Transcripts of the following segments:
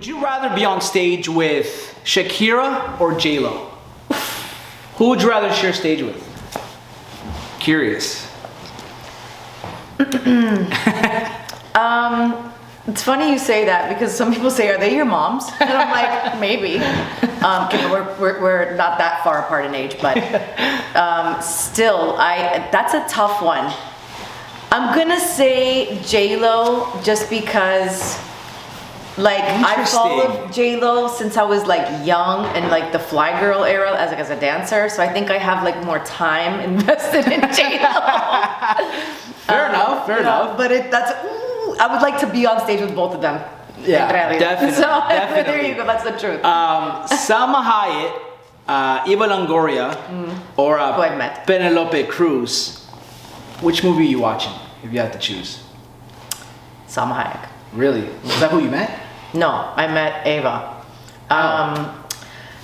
Would you rather be on stage with Shakira or J-Lo? Who would you rather share stage with? Curious. It's funny you say that because some people say, "Are they your moms?" And I'm like, maybe. We're not that far apart in age, but still, that's a tough one. I'm gonna say J-Lo just because, like, I followed J-Lo since I was like young and like the Fly Girl era as a dancer, so I think I have like more time invested in J-Lo. Fair enough. But I would like to be on stage with both of them. Yeah, definitely. So definitely. there you go. That's the truth. Salma Hayek, Eva Longoria, or Penelope Cruz. Which movie are you watching if you had to choose? Salma Hayek. Really? Is that who you met? No, I met Eva.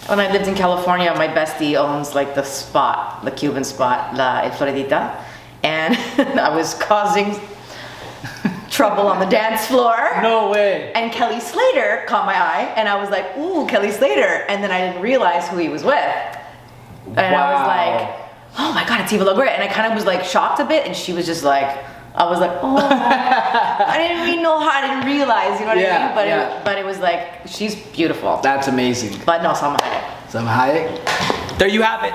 When I lived in California, my bestie owns like the spot, the Cuban spot, La El Floridita, and I was causing trouble on the dance floor. No way. And Kelly Slater caught my eye, and I was like, "Ooh, Kelly Slater!" And then I didn't realize who he was with, and I was like, "Oh my God, it's Eva Longoria!" And I kind of was like shocked a bit, and she was just like, I was like, "Oh, I didn't even know how, I didn't realize," you know what I mean? But it was like, she's beautiful. That's amazing. But no, Salma Hayek. Salma Hayek. There you have it.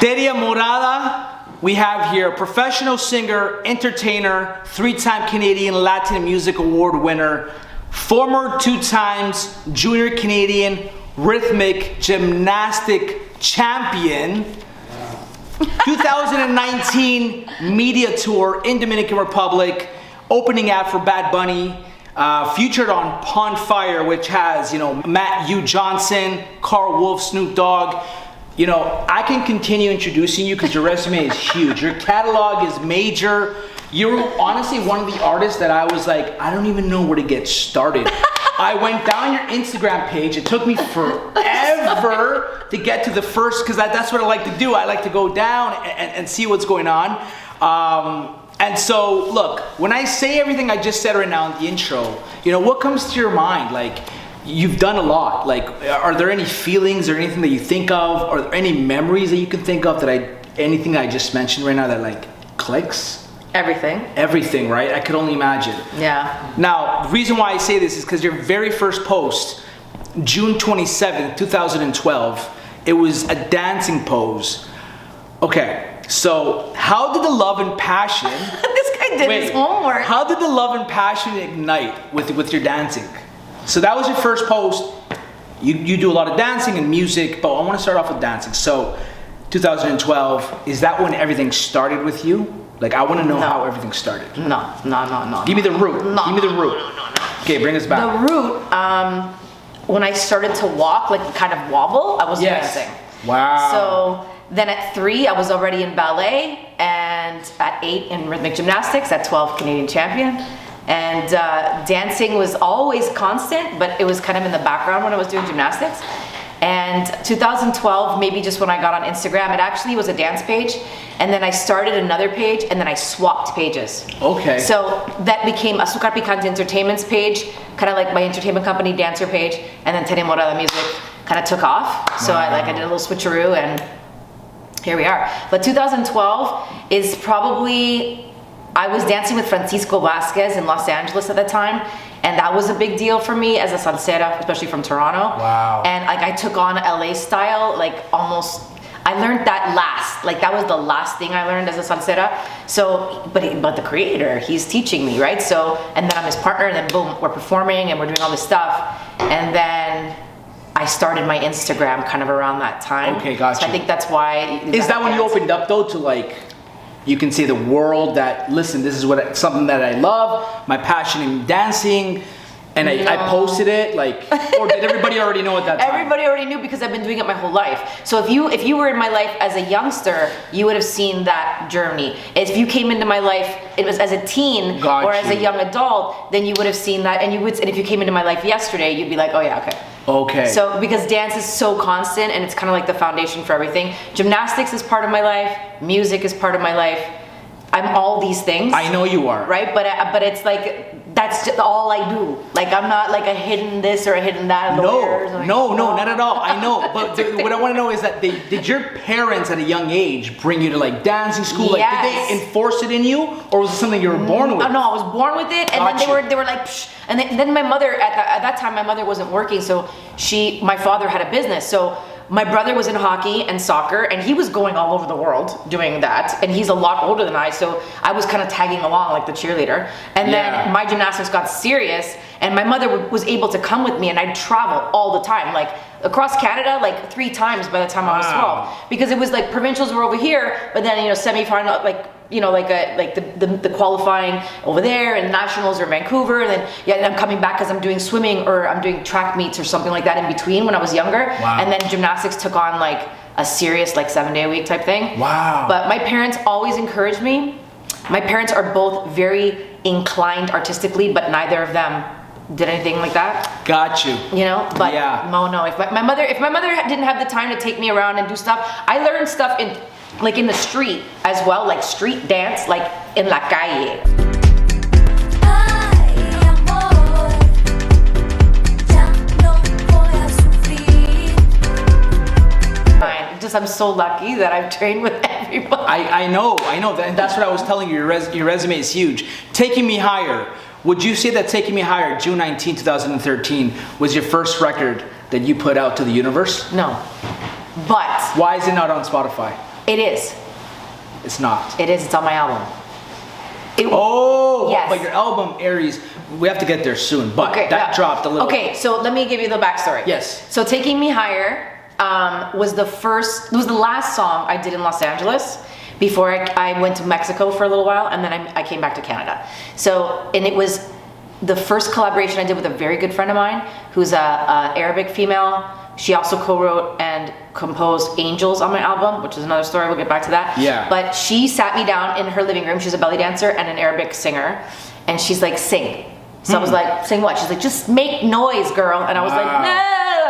Teria Morada, we have here professional singer, entertainer, 3-time Canadian Latin Music Award winner, former 2 times Junior Canadian Rhythmic Gymnastic Champion, 2019 media tour in Dominican Republic, opening act for Bad Bunny, featured on Pond Fire, which has, Matt Hugh Johnson, Carl Wolf, Snoop Dogg. I can continue introducing you because your resume is huge. Your catalog is major. You're honestly one of the artists that I was like, I don't even know where to get started. I went down your Instagram page. It took me forever to get to the first, because that's what I like to do. I like to go down and see what's going on. And so, look, when I say everything I just said right now in the intro, what comes to your mind? Like, you've done a lot. Like, are there any feelings or anything that you think of? Are there any memories that you can think of anything I just mentioned right now that like clicks? Everything. Everything, right? I could only imagine. Yeah. Now, the reason why I say this is because your very first post, June 27th, 2012, it was a dancing pose. Okay, so how did the love and passion... This guy did his homework. How did the love and passion ignite with your dancing? So that was your first post. You do a lot of dancing and music, but I want to start off with dancing. So 2012, is that when everything started with you? Like, I want to know how everything started. No. Give me the root. No, Give me the root. No. Okay, bring us back. The root, when I started to walk, like kind of wobble, I was dancing. Wow. So then at 3, I was already in ballet, and at 8 in rhythmic gymnastics, at 12 Canadian champion. And dancing was always constant, but it was kind of in the background when I was doing gymnastics. And 2012, maybe just when I got on Instagram, it actually was a dance page. And then I started another page, and then I swapped pages. Okay. So that became Azúcar Picante Entertainment's page, kind of like my entertainment company dancer page, and then Teria Morada Music kind of took off. So I did a little switcheroo, and here we are. But 2012 is probably... I was dancing with Francisco Vasquez in Los Angeles at the time, and that was a big deal for me as a salsera, especially from Toronto. Wow. And like I took on LA style, like almost, I learned that last. Like that was the last thing I learned as a salsera. So, but the creator, he's teaching me, right? So, and then I'm his partner, and then boom, we're performing and we're doing all this stuff. And then I started my Instagram kind of around that time. Okay, gotcha. So I think that's why. Is that when you opened up though to like, you can say the world that, listen, this is something that I love, my passion in dancing, And I posted it, like, or did everybody already know at that time? Everybody already knew because I've been doing it my whole life. So if you were in my life as a youngster, you would have seen that journey. If you came into my life, it was as a teen or as a young adult, then you would have seen that. And if you came into my life yesterday, you'd be like, oh yeah, okay. Okay. So because dance is so constant and it's kind of like the foundation for everything. Gymnastics is part of my life. Music is part of my life. I'm all these things. I know you are. Right? But it's like, that's just all I do. Like, I'm not like a hidden this or a hidden that. No, not at all. I know. But what I want to know is that did your parents at a young age bring you to like dancing school? Like, did they enforce it in you? Or was it something you were born with? No, I was born with it. And then they were like, psh. And then my mother, at that time, my mother wasn't working. So my father had a business. So my brother was in hockey and soccer, and he was going all over the world doing that. And he's a lot older than I, so I was kind of tagging along like the cheerleader. And then my gymnastics got serious, and my mother was able to come with me, and I'd travel all the time, like across Canada, like 3 times by the time I was 12. Because it was like provincials were over here, but then semi-final, the qualifying over there, and nationals are Vancouver, and then I'm coming back because I'm doing swimming or I'm doing track meets or something like that in between when I was younger. Wow. And then gymnastics took on like a serious like 7-day-a-week type thing. Wow. But my parents always encouraged me. My parents are both very inclined artistically, but neither of them did anything like that. Got you. You know, but no. If my mother didn't have the time to take me around and do stuff, I learned stuff in the street as well, like street dance, like in la calle. I'm so lucky that I've trained with everybody. I know, and that's what I was telling you. Your resume is huge. Taking Me Higher. Would you say that Taking Me Higher, June 19, 2013, was your first record that you put out to the universe? No, but why is it not on Spotify? It is. It's not. It is. It's on my album. Yes. But your album, Aries, we have to get there soon. But that dropped a little. Okay, so let me give you the backstory. Yes. So Taking Me Higher was the last song I did in Los Angeles before I went to Mexico for a little while, and then I came back to Canada. So, and it was the first collaboration I did with a very good friend of mine who's a Arabic female. She also co-wrote and composed Angels on my album, which is another story. We'll get back to that. Yeah. But she sat me down in her living room. She's a belly dancer and an Arabic singer. And she's like, sing. So I was like, sing what? She's like, just make noise, girl. And I was like, no.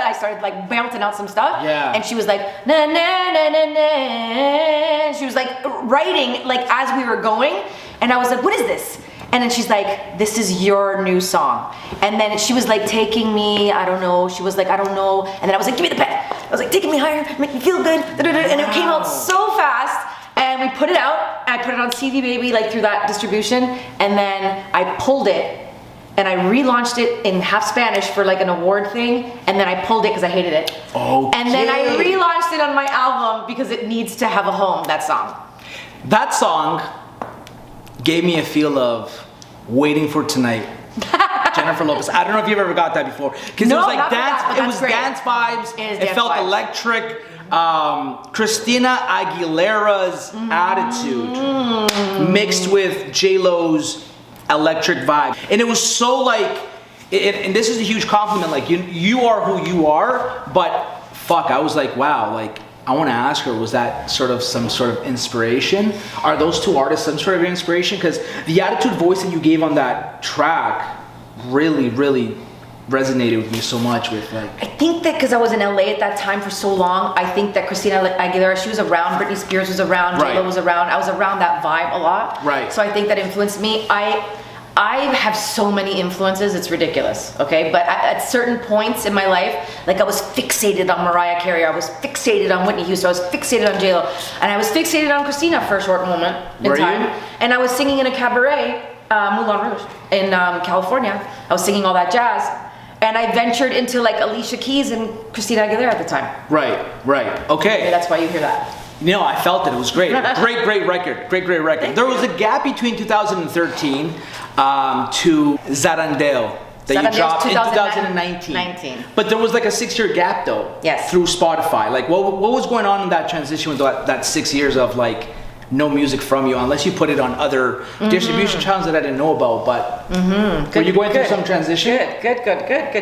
I started like belting out some stuff. Yeah. And she was like, na na na na na. She was like writing like as we were going. And I was like, what is this? And then she's like, this is your new song. And then she was like taking me, I don't know. She was like, I don't know. And then I was like, give me the pen. I was like, taking me higher, make me feel good. And it came out so fast. And we put it out. And I put it on CD Baby, like through that distribution. And then I pulled it. And I relaunched it in half Spanish for like an award thing. And then I pulled it because I hated it. Okay. And then I relaunched it on my album because it needs to have a home, that song. That song gave me a feel of Waiting for Tonight. Jennifer Lopez. I don't know if you've ever got that before. Because it was like dance. It was dance vibes. It felt electric. Christina Aguilera's attitude mixed with J-Lo's electric vibe. And it was so like, and this is a huge compliment, like you are who you are, but fuck, I was like, wow, like I want to ask her, was that some sort of inspiration? Are those two artists some sort of inspiration? Because the attitude voice that you gave on that track really, really resonated with me so much with like... I think that because I was in LA at that time for so long, I think that Christina Aguilera, she was around, Britney Spears was around, J-Lo was around, I was around that vibe a lot. Right. So I think that influenced me. I have so many influences, it's ridiculous, okay? But at certain points in my life, like I was fixated on Mariah Carey, I was fixated on Whitney Houston, I was fixated on J-Lo, and I was fixated on Christina for a short moment in time. And I was singing in a cabaret, Moulin Rouge, in California. I was singing all that jazz. And I ventured into like Alicia Keys and Christina Aguilera at the time. Right. Okay. Maybe that's why you hear that. You know, I felt it. It was great. Great record. Great record. There was a gap between 2013 to Zarandeo that you dropped in 2019. But there was like a 6-year gap though. Yes. Through Spotify. Like what was going on in that transition with that 6 years of like know music from you unless you put it on other distribution channels that I didn't know about. But were you going through some transition? Good.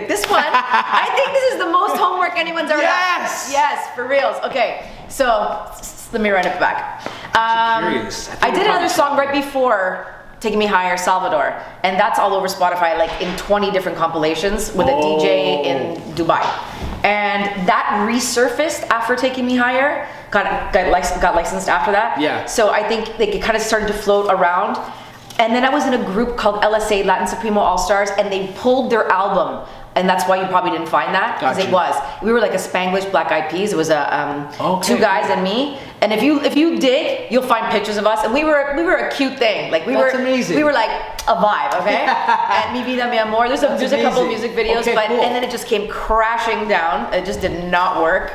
This one, I think this is the most homework anyone's ever done. Yes, for reals. Okay, so let me write it back. Curious. I did another song right before Taking Me Higher, Salvador, and that's all over Spotify, like in 20 different compilations with a DJ in Dubai. And that resurfaced after Taking Me Higher, got licensed after that. Yeah. So I think it kind of started to float around. And then I was in a group called LSA, Latin Supremo All Stars, and they pulled their album. And that's why you probably didn't find that, because it was. We were like a Spanglish Black Eyed Peas. It was a two guys and me. And if you dig, you'll find pictures of us. And we were a cute thing. Like That's amazing. We were like a vibe, okay? And Mi Vida Mi Amor. There's a couple of music videos, cool. And then it just came crashing down. It just did not work.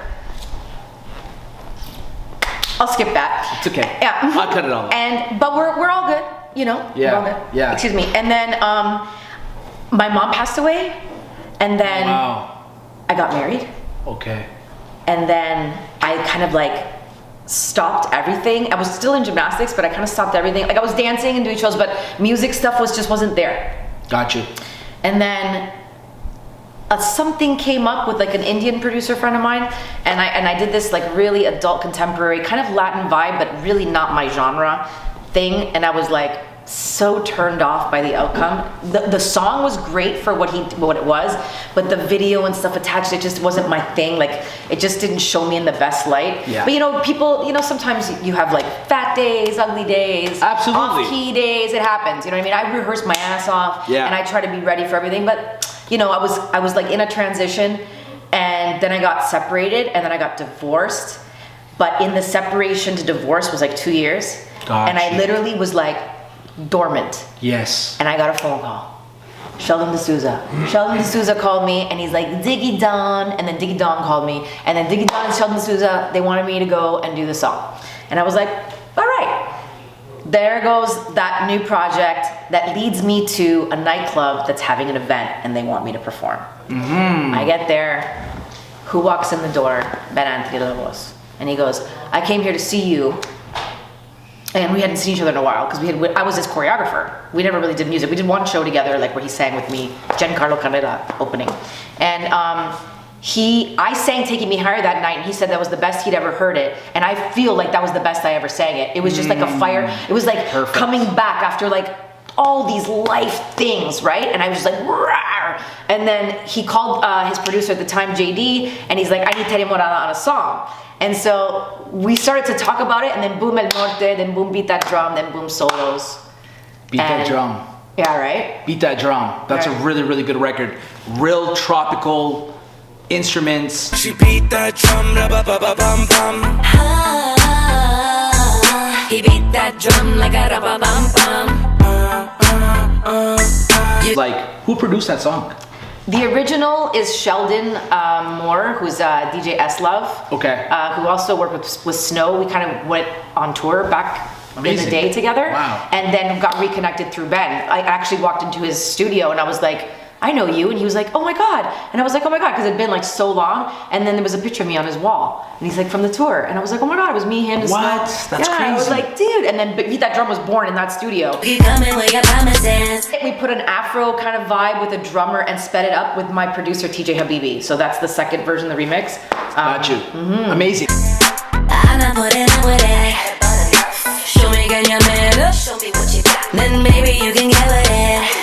I'll skip that. It's okay. Yeah. I'll cut it all out. But we're all good, you know. Yeah. We're all good. Yeah. Excuse me. And then my mom passed away. And then I got married. Okay. And then I kind of like stopped everything. I was still in gymnastics, but I kind of stopped everything. Like I was dancing and doing shows, but music stuff wasn't there. Got you. And then something came up with like an Indian producer friend of mine, and I did this like really adult contemporary kind of Latin vibe, but really not my genre thing. And I was like so turned off by the outcome. The song was great for what it was, but the video and stuff attached, it just wasn't my thing. Like it just didn't show me in the best light. Yeah. But you know, people, you know, sometimes you have like fat days, ugly days, absolutely, off-key days. It happens. You know what I mean? I rehearsed my ass off, and I try to be ready for everything. But you know, I was like in a transition, and then I got separated, and then I got divorced. But in the separation to divorce was like 2 years, and I literally was like dormant. Yes. And I got a phone call. Sheldon D'Souza. Sheldon D'Souza called me, and he's like, Diggy Don, and then Diggy Don called me, and then Diggy Don and Sheldon D'Souza, they wanted me to go and do the song. And I was like, all right. There goes that new project that leads me to a nightclub that's having an event, and they want me to perform. I get there. Who walks in the door? Ben Anthony Lobos. And he goes, I came here to see you. And we hadn't seen each other in a while, because I was his choreographer. We never really did music. We did one show together, like where he sang with me, Giancarlo Canela opening. And I sang Taking Me Higher that night, and he said that was the best he'd ever heard it. And I feel like that was the best I ever sang it. It was just like a fire. It was like coming back after like all these life things, right? And I was just like, rawr. And then he called his producer at the time, JD, and he's like, I need Teria Morada on a song. And so we started to talk about it, and then boom El Norte, then boom Beat That Drum, then boom Solos. Beat That Drum. Yeah, right? Beat That Drum. That's a really, really good record. Real tropical instruments. She beat that drum, ra-ba-ba-ba-bum-bum. He beat that drum like a ra-ba-bum-bum. Like, who produced that song? The original is Sheldon Moore, who's DJ S-Love. Okay. Who also worked with Snow. We kind of went on tour back in the day together. Wow. And then got reconnected through Ben. I actually walked into his studio and I was like, I know you. And he was like, oh my God. And I was like, oh my God, because it had been like so long. And then there was a picture of me on his wall. And he's like, from the tour. And I was like, oh my God, it was me, him, and Snow. What? That's crazy. I was like, dude. And then Beat That Drum was born in that studio. We put an Afro kind of vibe with a drummer and sped it up with my producer, TJ Habibi. So that's the second version of the remix. Got you. Amazing. Show me what you got. Then maybe you can get with it.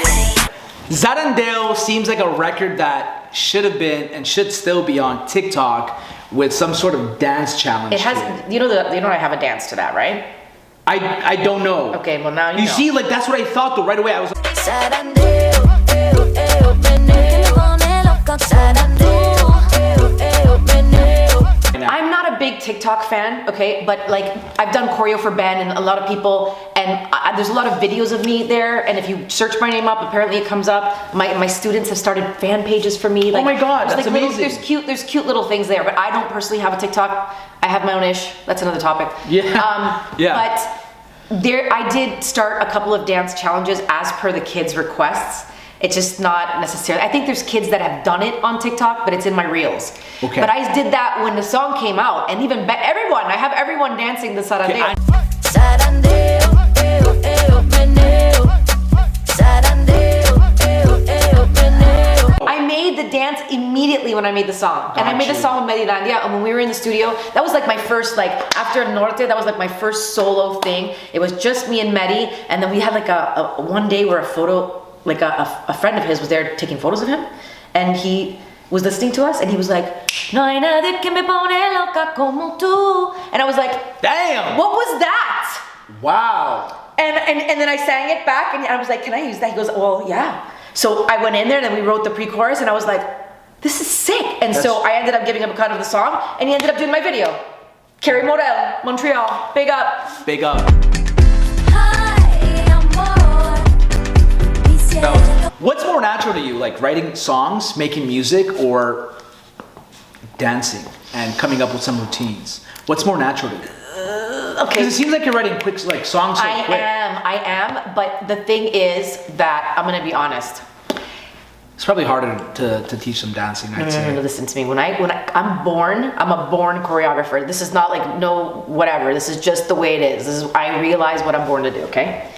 Zarandeo seems like a record that should have been and should still be on TikTok with some sort of dance challenge. It has, you know I have a dance to that, right? I don't know. Okay, well now you know. See, like that's what I thought though. Right away, I was like, I'm not a big TikTok fan, okay, but like I've done choreo for Ben and a lot of people, and there's a lot of videos of me there, and if you search my name up, apparently it comes up. My students have started fan pages for me. Like, oh my God, that's amazing. There's cute little things there, but I don't personally have a TikTok. I have my own ish. That's another topic. Yeah. But I did start a couple of dance challenges as per the kids' requests. It's just not necessarily. I think there's kids that have done it on TikTok, but it's in my reels. Okay. But I did that when the song came out, and even everyone. I have everyone dancing the Sarandeo. Okay, made the dance immediately when I made the song. And I made the song with Medilandia, and when we were in the studio, that was like my first, like, after Norte, that was like my first solo thing. It was just me and Medi, and then we had like a one day where a photo, like a friend of his was there taking photos of him, and he was listening to us, and he was like, no hay nadie que me pone loca como tú. And I was like, damn! What was that? Wow. And then I sang it back, and I was like, can I use that? He goes, well, yeah. So I went in there, and then we wrote the pre-chorus, and I was like, this is sick. And so I ended up giving him a cut of the song, and he ended up doing my video. Teria Morada, Montreal, big up. Big up. What's more natural to you, like writing songs, making music, or dancing and coming up with some routines? What's more natural to you? Okay. Because it seems like you're writing quick, like songs. I am. But the thing is that I'm gonna be honest. It's probably harder to teach them dancing. I'd say. No, listen to me. When I'm a born choreographer. This is not like no whatever. This is just the way it is. I realize what I'm born to do. Okay.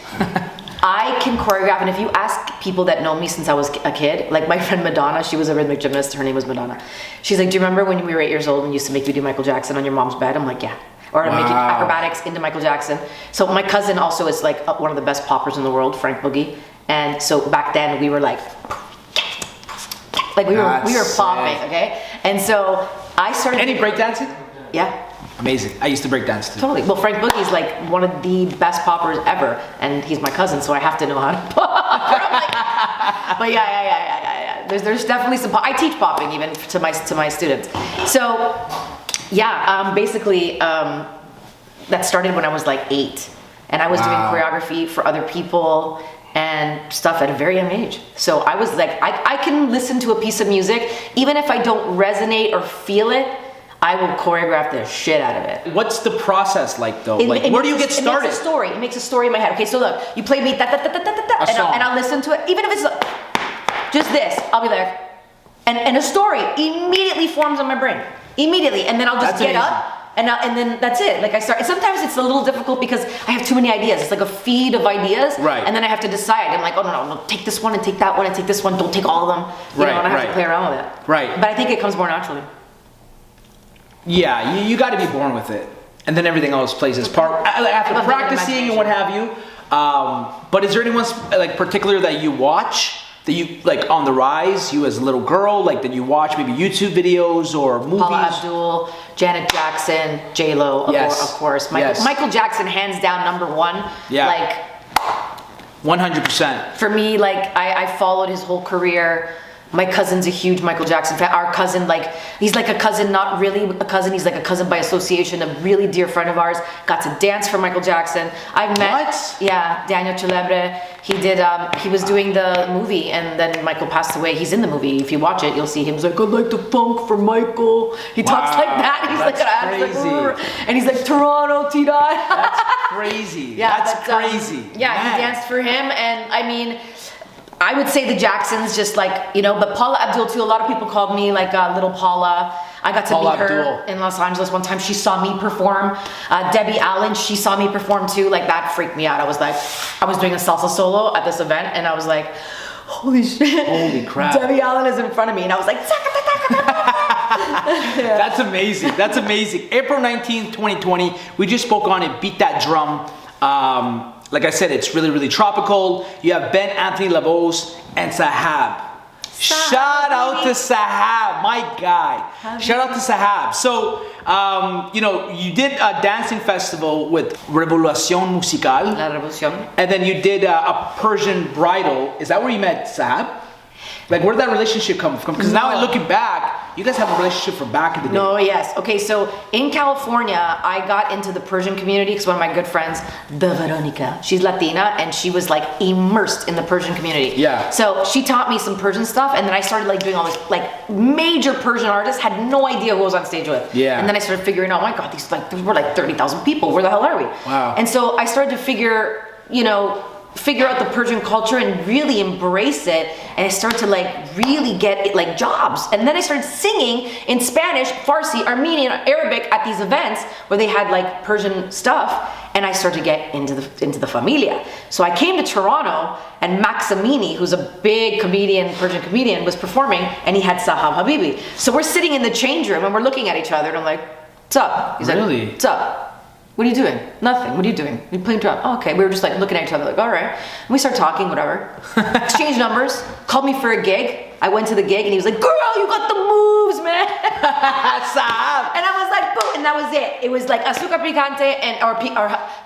I can choreograph, and if you ask people that know me since I was a kid, like my friend Madonna, she was a rhythmic gymnast. Her name was Madonna. She's like, do you remember when we were 8 years old and used to make you do Michael Jackson on your mom's bed? I'm like, yeah. Or making acrobatics into Michael Jackson. So my cousin also is like one of the best poppers in the world, Frank Boogie. And so back then we were like we were popping, okay? And so I started. Any breakdancing? Yeah. Amazing. I used to break dance too. Totally. Well, Frank Boogie's like one of the best poppers ever, and he's my cousin, so I have to know how to pop. But yeah. There's definitely some. I teach popping even to my students. So yeah, basically that started when I was like 8, and I was doing choreography for other people and stuff at a very young age. So I was like, I can listen to a piece of music even if I don't resonate or feel it. I will choreograph the shit out of it. What's the process like though? Where do you get started? It makes a story in my head. Okay, so look, you play me da da da da da da, and I'll listen to it. Even if it's just this, I'll be like, and a story immediately forms in my brain. Immediately, and then I'll just get up, and then that's it. Like I start. And sometimes it's a little difficult because I have too many ideas. It's like a feed of ideas, right? And then I have to decide. I'm like, oh no, take this one and take that one and take this one. Don't take all of them. You know, and I have to play around with it. Right. But I think it comes more naturally. Yeah, you got to be born with it, and then everything else plays its part after practicing and what have you. But is there anyone like particular that you watch that you like on the rise? You as a little girl, like that you watch maybe YouTube videos or movies? Paula Abdul, Janet Jackson, J Lo, of course. Michael Jackson, hands down #1. Yeah, like 100%. For me, like I followed his whole career. My cousin's a huge Michael Jackson fan. Our cousin, like, he's like a cousin, not really a cousin. He's like a cousin by association, a really dear friend of ours. Got to dance for Michael Jackson. I met, Daniel Celebre. He did, he was doing the movie, and then Michael passed away. He's in the movie. If you watch it, you'll see him. He's like, I'd like to funk for Michael. He talks like that. He's crazy. And he's like, Toronto, T-Dot. That's crazy. That's crazy. He danced for him, and I mean, I would say the Jacksons, just like, you know, but Paula Abdul too. A lot of people called me like little Paula. I got to meet her in Los Angeles one time. She saw me perform. Debbie Allen, she saw me perform too. Like that freaked me out. I was like, I was doing a salsa solo at this event, and I was like, holy shit. Holy crap. Debbie Allen is in front of me, and I was like, That's amazing. That's amazing. April 19th, 2020. We just spoke on it. Beat That Drum. Like I said, it's really, really tropical. You have Ben Anthony Lavos and Sahab. Shout out to Sahab, my guy. Shout out to Sahab. So, you know, you did a dancing festival with Revolución Musical. La Revolución. And then you did a Persian bridal. Is that where you met Sahab? Like, where did that relationship come from? Because now looking back, you guys have a relationship from back in the day. No, yes. Okay, so in California, I got into the Persian community because one of my good friends, the Veronica, she's Latina, and she was like immersed in the Persian community. Yeah. So she taught me some Persian stuff, and then I started like doing all this, like major Persian artists, had no idea who I was on stage with. Yeah. And then I started figuring out, oh my God, there were like 30,000 people. Where the hell are we? Wow. And so I started to figure, you know, figure out the Persian culture and really embrace it, and I started to like really get like jobs. And then I started singing in Spanish, Farsi, Armenian, Arabic at these events where they had like Persian stuff, and I started to get into the familia. So I came to Toronto, and Maximini, who's a big comedian, Persian comedian, was performing, and he had Sahab Habibi. So we're sitting in the change room and we're looking at each other, and I'm like, "What's up?" He's Really? like, "What's up? What are you doing?" "Nothing. What are you doing?" "You playing drum." "Oh, okay." We were just like looking at each other like, all right. And we started talking, whatever. Exchanged numbers, called me for a gig. I went to the gig and he was like, "Girl, you got the moves, man." And I was like, boom, and that was it. It was like Azúcar Picante or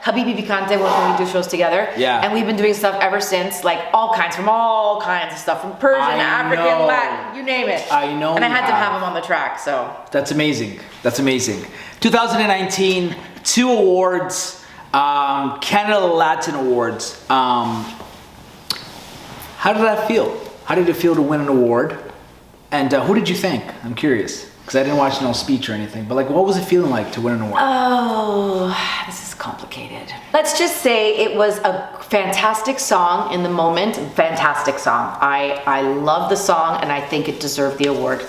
Habibi Picante when we do shows together. Yeah. And we've been doing stuff ever since, like all kinds of stuff, from Persian, African, Latin, you name it. I know. And I had to have him on the track, so. That's amazing. That's amazing. 2019, 2 awards, Canada Latin Awards. How did that feel? How did it feel to win an award? And who did you thank? I'm curious, because I didn't watch no speech or anything. But like, what was it feeling like to win an award? Oh, this is complicated. Let's just say it was a fantastic song in the moment. Fantastic song. I love the song, and I think it deserved the award.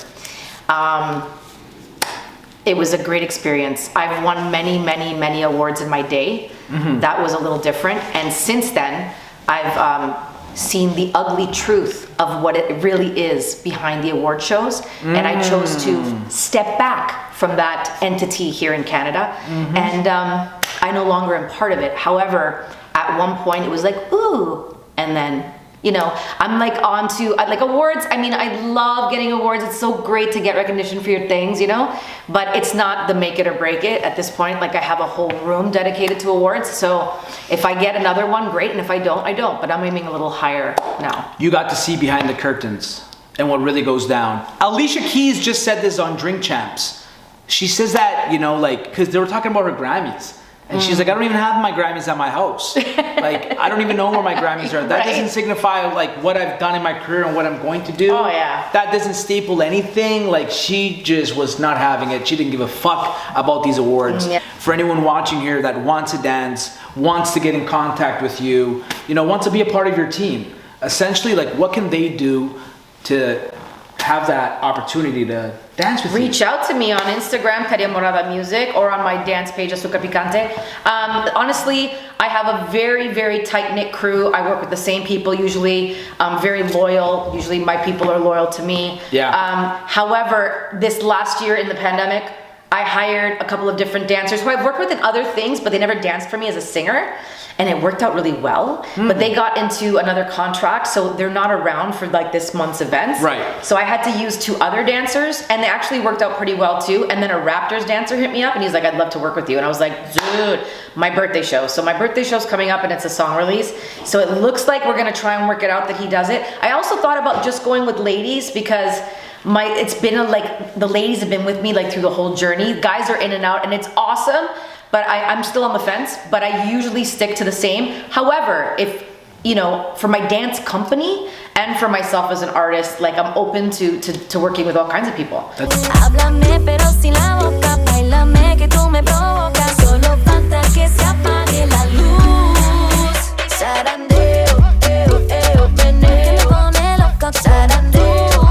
It was a great experience. I've won many, many, many awards in my day. Mm-hmm. That was a little different. And since then, I've seen the ugly truth of what it really is behind the award shows. And I chose to step back from that entity here in Canada. Mm-hmm. And I no longer am part of it. However, at one point it was like, ooh, and then, you know, I'm like on to like awards. I mean, I love getting awards. It's so great to get recognition for your things, you know, but it's not the make it or break it at this point. Like I have a whole room dedicated to awards. So if I get another one, great. And if I don't, I don't, but I'm aiming a little higher now. You got to see behind the curtains and what really goes down. Alicia Keys just said this on Drink Champs. She says that, you know, like, cause they were talking about her Grammys. And she's like, I don't even have my Grammys at my house. Like, I don't even know where my Grammys are. That doesn't signify like what I've done in my career and what I'm going to do. Oh yeah. That doesn't staple anything. Like, she just was not having it. She didn't give a fuck about these awards. Yeah. For anyone watching here that wants to dance, wants to get in contact with you, you know, wants to be a part of your team, essentially, like, what can they do to have that opportunity to dance with you? Reach out to me on Instagram, Teria Morada Music, or on my dance page, Azúcar Picante. Honestly, I have a very, very tight-knit crew. I work with the same people usually. Very loyal. Usually my people are loyal to me. Yeah. However, this last year in the pandemic, I hired a couple of different dancers who I've worked with in other things, but they never danced for me as a singer. And it worked out really well, but they got into another contract, so they're not around for like this month's events. Right. So I had to use 2 other dancers, and they actually worked out pretty well too. And then a Raptors dancer hit me up, and he's like, "I'd love to work with you." And I was like, "Dude, my birthday show." So my birthday show's coming up, and it's a song release. So it looks like we're gonna try and work it out that he does it. I also thought about just going with ladies because it's been like the ladies have been with me like through the whole journey. Guys are in and out, and it's awesome. But I'm still on the fence, but I usually stick to the same. However, if, you know, for my dance company and for myself as an artist, like I'm open to working with all kinds of people. Háblame pero sin la boca, bailame que tú me provocas, solo falta que se apague la luz. Zarandeo, meneo, que me pone loca. Zarandeo,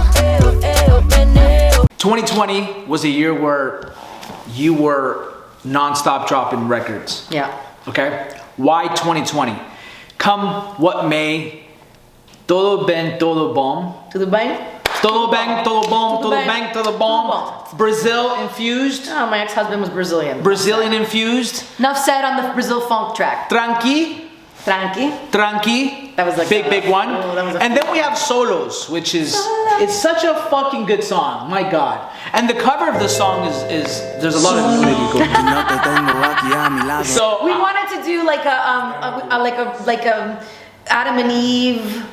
meneo. 2020 was a year where you were non-stop dropping records. Yeah. Okay? Why 2020? Come what may, todo ben, todo bom. Tudo bem? Todo bang, todo bom, Tudo todo bem. bang, todo bom. Brazil infused. Oh, my ex-husband was Brazilian. Brazilian infused. Enough said on the Brazil funk track. Tranqui. Tranqui. That was like big one. Oh, that was and then we have Solos, which is it's such a fucking good song. My God. And the cover of the song is there's a lot of nudity going on. So we wanted to do like a Adam and Eve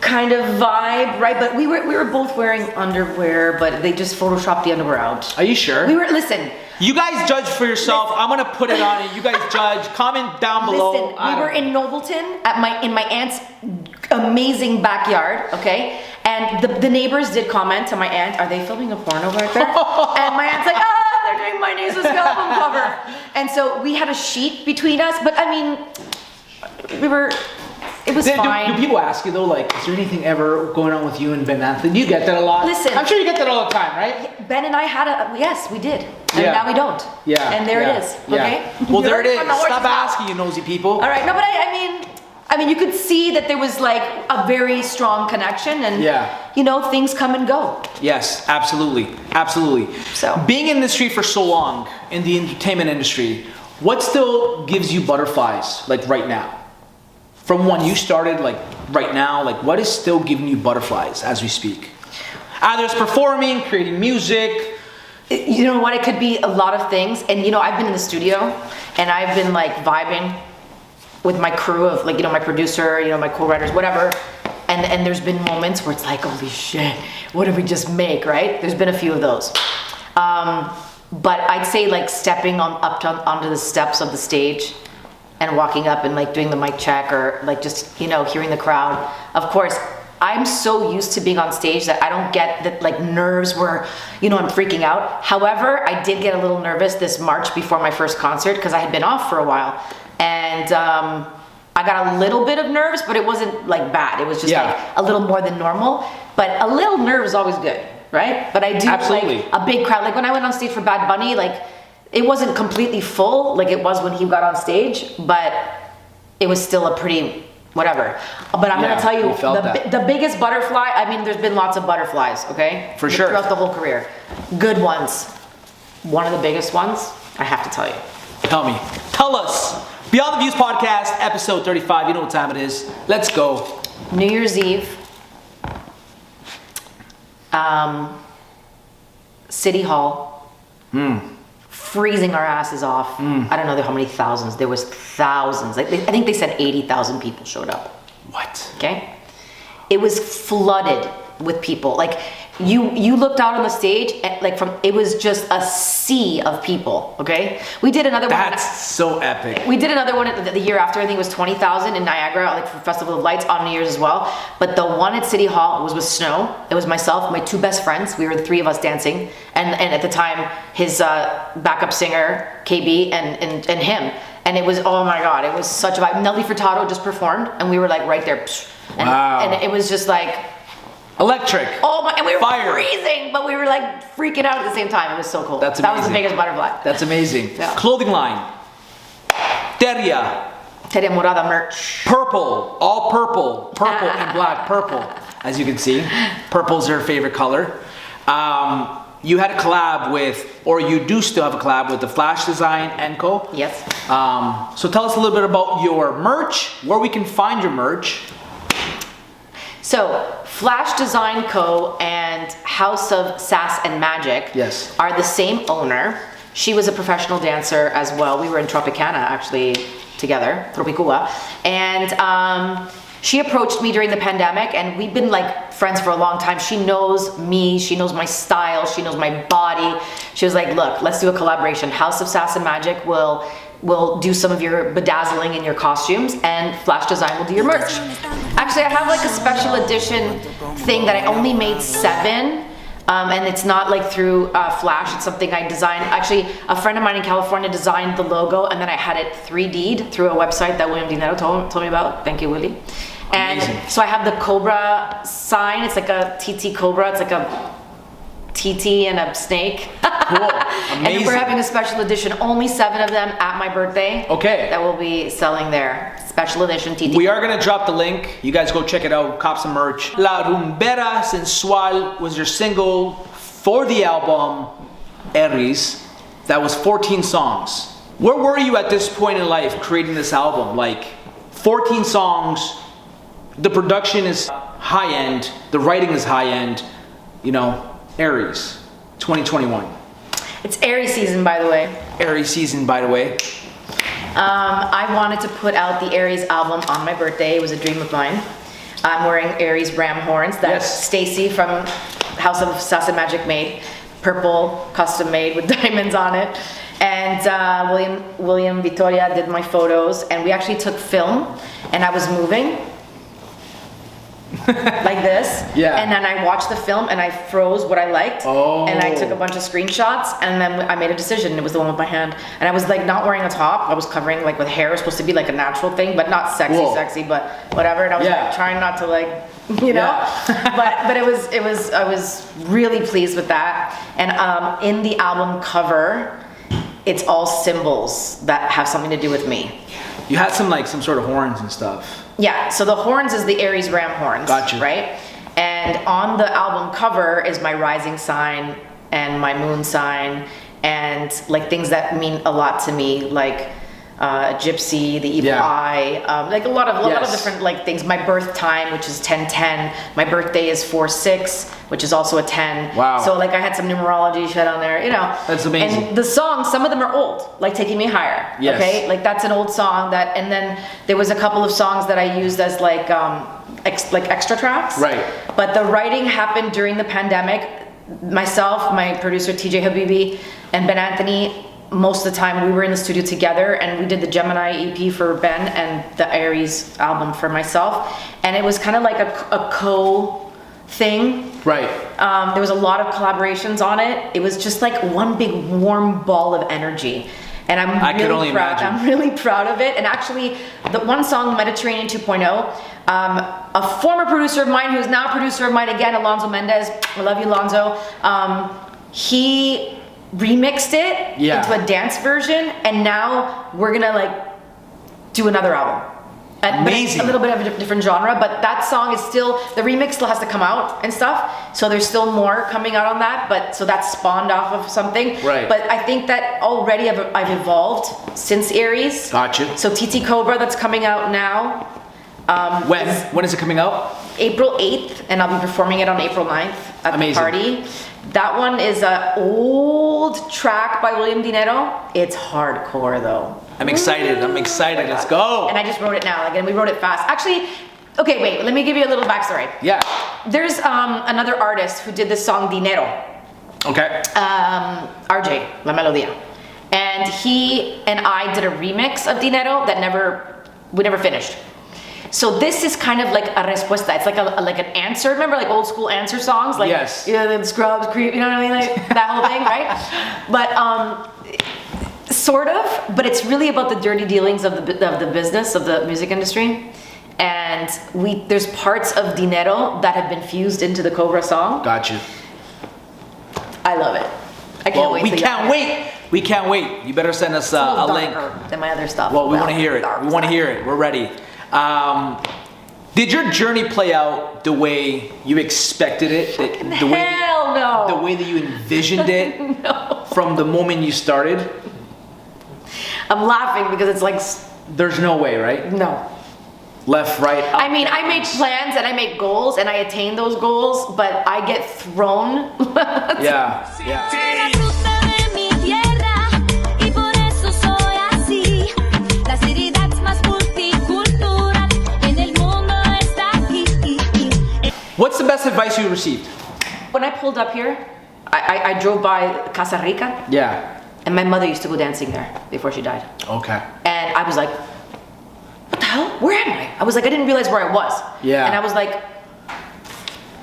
kind of vibe, right? But we were both wearing underwear, but they just photoshopped the underwear out. Are you sure? Listen. You guys judge for yourself. I'm gonna put it on and you guys judge. Comment down below. Listen, we were in Nobleton in my aunt's amazing backyard, okay? And the neighbors did comment to my aunt, "Are they filming a porno back there?" And my aunt's like, they're doing my niece's album cover. And so we had a sheet between us, but I mean, it It was fine. Do people ask you though, like, is there anything ever going on with you and Ben Anthony? You get that a lot. Listen, I'm sure you get that all the time, right? Ben and I had yes, we did, and now we don't. Yeah. And there it is. Okay. Well, there it is. From the horse's Stop mouth. asking, you nosy people. All right. No, but I mean, you could see that there was like a very strong connection, and you know, things come and go. Yes, absolutely, absolutely. So being in the industry for so long, in the entertainment industry, what still gives you butterflies, like right now? From when you started, like right now, like what is still giving you butterflies as we speak? Either it's performing, creating music. You know what? It could be a lot of things. And you know, I've been in the studio and I've been like vibing with my crew of like, you know, my producer, you know, my co-writers, whatever. And there's been moments where it's like, holy shit, what did we just make, right? There's been a few of those. But I'd say like stepping onto the steps of the stage and walking up and like doing the mic check or like just, you know, hearing the crowd. Of course, I'm so used to being on stage that I don't get that like nerves where, you know, I'm freaking out. However, I did get a little nervous this March before my first concert because I had been off for a while. And I got a little bit of nerves, but it wasn't like bad. It was just like a little more than normal. But a little nerve is always good, right? But I do like a big crowd. Like when I went on stage for Bad Bunny, like it wasn't completely full like it was when he got on stage, but it was still a pretty whatever. But I'm gonna tell you, the biggest butterfly, I mean, there's been lots of butterflies, okay? For sure. Throughout the whole career. Good ones. One of the biggest ones, I have to tell you. Tell me. Tell us. Beyond the Views Podcast, episode 35. You know what time it is. Let's go. New Year's Eve. City Hall. Freezing our asses off. I don't know how many thousands. There was thousands. Like I think they said 80,000 people showed up. What? Okay. It was flooded with people. Like you looked out on the stage and like it was just a sea of people. Okay. We did another one. That's so epic. We did another one the year after. I think it was 20,000 in Niagara, like for Festival of Lights on New Year's as well. But the one at City Hall was with snow. It was myself, my two best friends. We were the three of us dancing, and at the time his backup singer KB and him. And it was, oh my God, it was such a vibe. Nelly Furtado just performed, and we were like right there. And, and it was just like electric. Oh my! And we were freezing, but we were like freaking out at the same time. It was so cool. That's amazing. That was the biggest butterfly. That's amazing. Yeah. Clothing line. Teria Morada merch. Purple. All purple. Purple and black. Purple. As you can see, purple's her favorite color. You had a collab with, or you do still have a collab with the Flash Design & Co. Yes. So tell us a little bit about your merch, where we can find your merch. So, Flash Design Co. and House of Sass and Magic are the same owner. She was a professional dancer as well. We were in Tropicana actually together, Tropicua. And she approached me during the pandemic, and we've been like friends for a long time. She knows me, she knows my style, she knows my body. She was like, look, let's do a collaboration. House of Sass and Magic will do some of your bedazzling in your costumes, and Flash Design will do your merch. Actually, I have like a special edition thing that I only made 7, and it's not like through Flash. It's something I designed. Actually, a friend of mine in California designed the logo, and then I had it 3D'd through a website that William Dinero told me about. Thank you, Willie. And so I have the Cobra sign. It's like a TT Cobra. It's like a TT and a snake. Cool. Amazing. And we're having a special edition, only 7 of them at my birthday. Okay. That will be selling there. Special edition TT. We are gonna drop the link. You guys go check it out, cop some merch. La Rumbera Sensual was your single for the album Aries. That was 14 songs. Where were you at this point in life creating this album? Like 14 songs, the production is high end, the writing is high end, you know, Aries, 2021. It's Aries season, by the way. Aries season, by the way. I wanted to put out the Aries album on my birthday. It was a dream of mine. I'm wearing Aries ram horns that Stacy from House of Sass and Magic made. Purple, custom made with diamonds on it. And William Vittoria did my photos, and we actually took film, and I was moving. like this. Yeah. And then I watched the film and I froze what I liked. Oh. And I took a bunch of screenshots and then I made a decision. It was the one with my hand. And I was like not wearing a top. I was covering like with hair. It was supposed to be like a natural thing, but not sexy, Whoa. sexy, but whatever. And I was Yeah. like trying not to like, you know, but it was, I was really pleased with that. And in the album cover, it's all symbols that have something to do with me. You had some sort of horns and stuff. Yeah, so the horns is the Aries ram horns, Gotcha. right? And on the album cover is my rising sign and my moon sign and like things that mean a lot to me, like gypsy, the evil eye, like a lot of different like things. My birth time, which is 10/10. My birthday is 4/6, which is also a 10. Wow. So like I had some numerology shit on there, you know. That's amazing. And the songs, some of them are old, like Taking Me Higher. Yes. Okay, like that's an old song that, and then there was a couple of songs that I used as like extra tracks. Right. But the writing happened during the pandemic. Myself, my producer TJ Habibi, and Ben Anthony. Most of the time we were in the studio together and we did the Gemini EP for Ben and the Aries album for myself. And it was kind of like a co-thing. Right. There was a lot of collaborations on it. It was just like one big warm ball of energy. And I could only imagine. I'm really proud of it. And actually, the one song, Mediterranean 2.0, a former producer of mine who is now a producer of mine again, Alonso Mendez. I love you, Alonso. He remixed it into a dance version, and now we're gonna like do another album. Amazing. But it's a little bit of a different genre, but that song is still, the remix still has to come out and stuff, so there's still more coming out on that, but so that's spawned off of something. Right. But I think that already I've evolved since Aries. Gotcha. So TT Cobra that's coming out now. When is it coming out? April 8th, and I'll be performing it on April 9th at the party. That one is an old track by William Dinero. It's hardcore though. I'm excited. Let's go. And I just wrote it now, like, and we wrote it fast. Actually, okay, wait, let me give you a little backstory. Yeah. There's another artist who did this song, Dinero. Okay. RJ, La Melodia. And he and I did a remix of Dinero that we never finished. So this is kind of like a respuesta. It's like like an answer. Remember like old school answer songs? Like, yes. Yeah, the Scrubs, Creep, you know what I mean? Like that whole thing, right? But sort of, but it's really about the dirty dealings of the business, of the music industry. And there's parts of Dinero that have been fused into the Cobra song. Gotcha. I love it. I can't wait. We can't wait. You better send us a link. Than my other stuff. Well, we want to hear it. We want to hear it. We're ready. Did your journey play out the way you expected it? Hell no. The way that you envisioned it? No. From the moment you started? I'm laughing because it's like... There's no way, right? No. Left, right, up, I mean, I make plans and I make goals and I attain those goals, but I get thrown. Yeah. What's the best advice you received? When I pulled up here, I drove by Casa Rica. Yeah. And my mother used to go dancing there before she died. Okay. And I was like, what the hell? Where am I? I was like, I didn't realize where I was. Yeah. And I was like,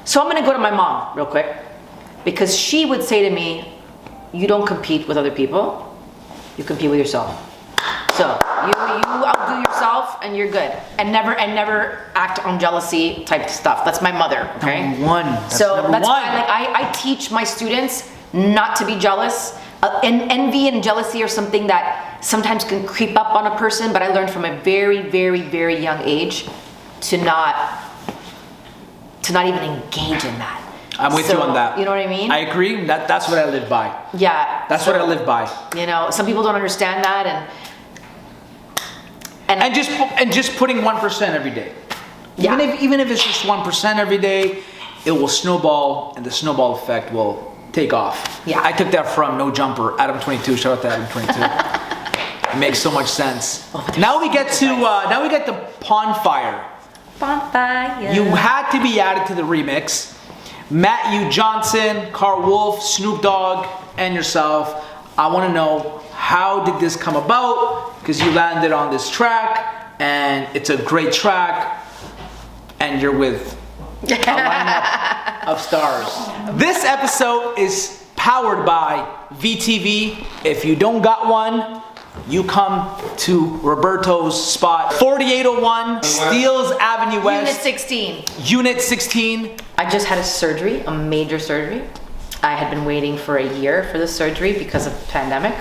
so I'm gonna go to my mom real quick, because she would say to me, you don't compete with other people, you compete with yourself. So you outdo yourself and you're good. And never act on jealousy type stuff. That's my mother, okay? Number one. That's why like, I teach my students not to be jealous. Envy and jealousy are something that sometimes can creep up on a person, but I learned from a very, very, very young age to not even engage in that. I'm with you on that. You know what I mean? I agree. That's what I live by. Yeah. That's what I live by. You know, some people don't understand that, and just putting 1% every day. Yeah. Even if it's just 1% every day, it will snowball, and the snowball effect will take off. Yeah. I took that from No Jumper, Adam 22. Shout out to Adam 22. It makes so much sense. Now we get to Bonfire. Bonfire. You had to be added to the remix. Matt U. Johnson, Carl Wolf, Snoop Dogg, and yourself. I want to know, how did this come about? Because you landed on this track, and it's a great track, and you're with lineup of stars. This episode is powered by VTV. If you don't got one, you come to Roberto's spot, 4801 Steeles Avenue West. Unit 16. Unit 16. I just had a surgery, a major surgery. I had been waiting for a year for this surgery because of the pandemic.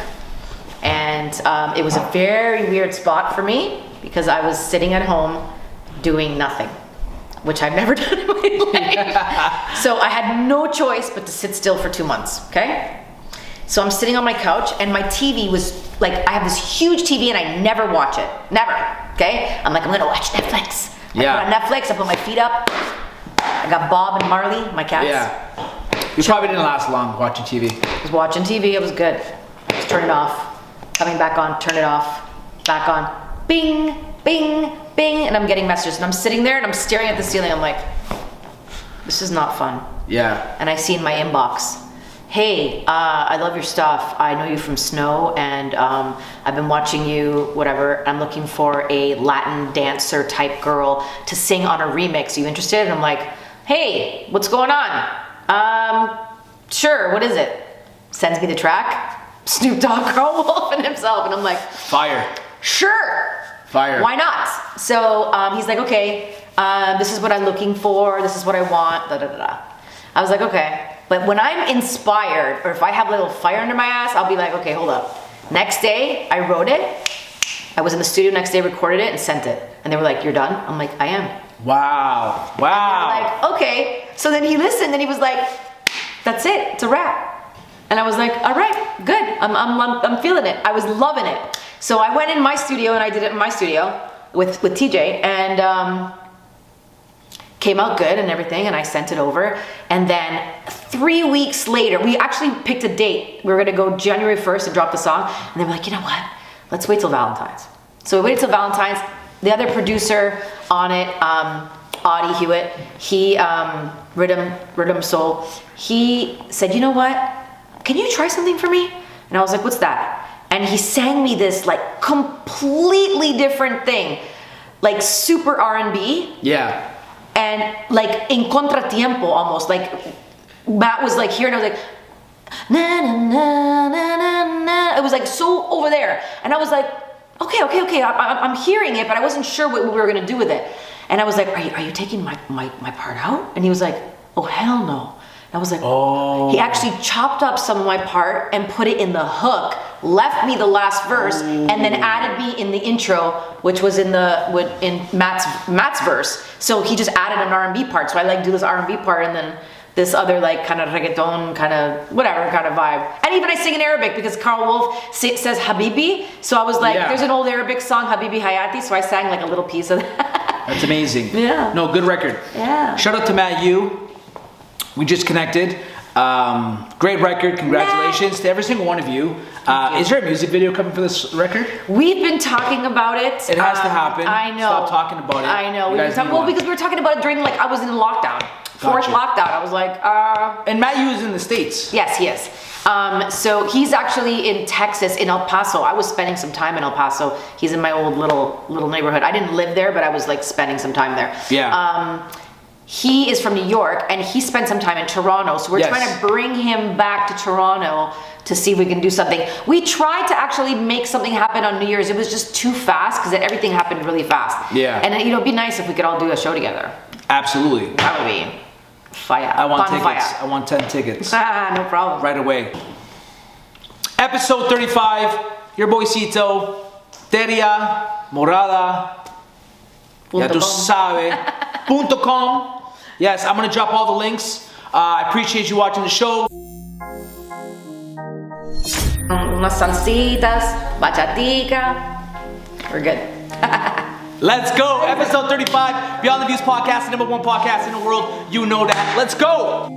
And it was a very weird spot for me because I was sitting at home doing nothing, which I've never done in my life. So I had no choice but to sit still for 2 months, okay? So I'm sitting on my couch and my TV was like, I have this huge TV and I never watch it, never, okay? I'm like, I'm gonna watch Netflix. Yeah. I put on Netflix, I put my feet up. I got Bob and Marley, my cats. Yeah. You probably didn't last long watching TV. I was watching TV, it was good. Just turn it off. Coming back on, turn it off, back on. Bing, bing, bing, and I'm getting messages. And I'm sitting there and I'm staring at the ceiling. I'm like, this is not fun. Yeah. And I see in my inbox, hey, I love your stuff. I know you from Snow, and I've been watching you, whatever. I'm looking for a Latin dancer type girl to sing on a remix. Are you interested? And I'm like, hey, what's going on? Sure, what is it? Sends me the track. Snoop Dogg, Carl Wolf, and himself. And I'm like, fire. Sure. Fire. Why not? So he's like, okay, this is what I'm looking for. This is what I want. Da, da, da, da. I was like, okay. But when I'm inspired, or if I have a little fire under my ass, I'll be like, okay, hold up. Next day, I wrote it. I was in the studio next day, recorded it, and sent it. And they were like, you're done? I'm like, I am. Wow. Wow. And they were like, okay. So then he listened and he was like, that's it. It's a wrap. And I was like, all right, good. I'm feeling it. I was loving it. So I went in my studio and I did it in my studio with TJ, and came out good and everything, and I sent it over. And then 3 weeks later, we actually picked a date. We were gonna go January 1st to drop the song, and they were like, you know what? Let's wait till Valentine's. So we waited till Valentine's. The other producer on it, Audie Hewitt, he, Rhythm Soul, he said, you know what? Can you try something for me? And I was like, what's that? And he sang me this like completely different thing, like super R&B. Yeah. And like in contratiempo almost, like Matt was like here and I was like, na na na na na na. It was like so over there. And I was like, okay. I'm hearing it, but I wasn't sure what we were gonna do with it. And I was like, are you taking my part out? And he was like, oh, hell no. I was like, oh. He actually chopped up some of my part and put it in the hook, left me the last verse, and then added me in the intro, which was in Matt's verse. So he just added an R&B part. So I like do this R&B part and then this other like kind of reggaeton kind of whatever kind of vibe. And even I sing in Arabic because Carl Wolf says Habibi. So I was like, There's an old Arabic song, Habibi Hayati. So I sang like a little piece of that. That's amazing. Yeah. No, good record. Yeah. Shout out to Matt Yu. We just connected. Great record. Congratulations to every single one of you. Is there a music video coming for this record? We've been talking about it. It has to happen. I know. Stop talking about it. I know. You guys need Well, one. because we were talking about it during like I was in lockdown. Fourth Gotcha. lockdown. I was like, And Matt Yu is in the States. Yes, he is. So he's actually in Texas, in El Paso. I was spending some time in El Paso. He's in my old little neighborhood. I didn't live there, but I was like spending some time there. Yeah. He is from New York, and he spent some time in Toronto. So we're trying to bring him back to Toronto to see if we can do something. We tried to actually make something happen on New Year's. It was just too fast because everything happened really fast. Yeah. And it'd be nice if we could all do a show together. Absolutely. That would be fire. I want Fun tickets. fire. I want 10 tickets. No problem. Right away. Episode 35. Your boy Cito. Teria Morada. Ya tu sabe. .com. Yes, I'm gonna drop all the links. I appreciate you watching the show. Unas salsitas, bachatica. We're good. Let's go. Episode 35. Beyond the Views podcast, the #1 podcast in the world. You know that. Let's go.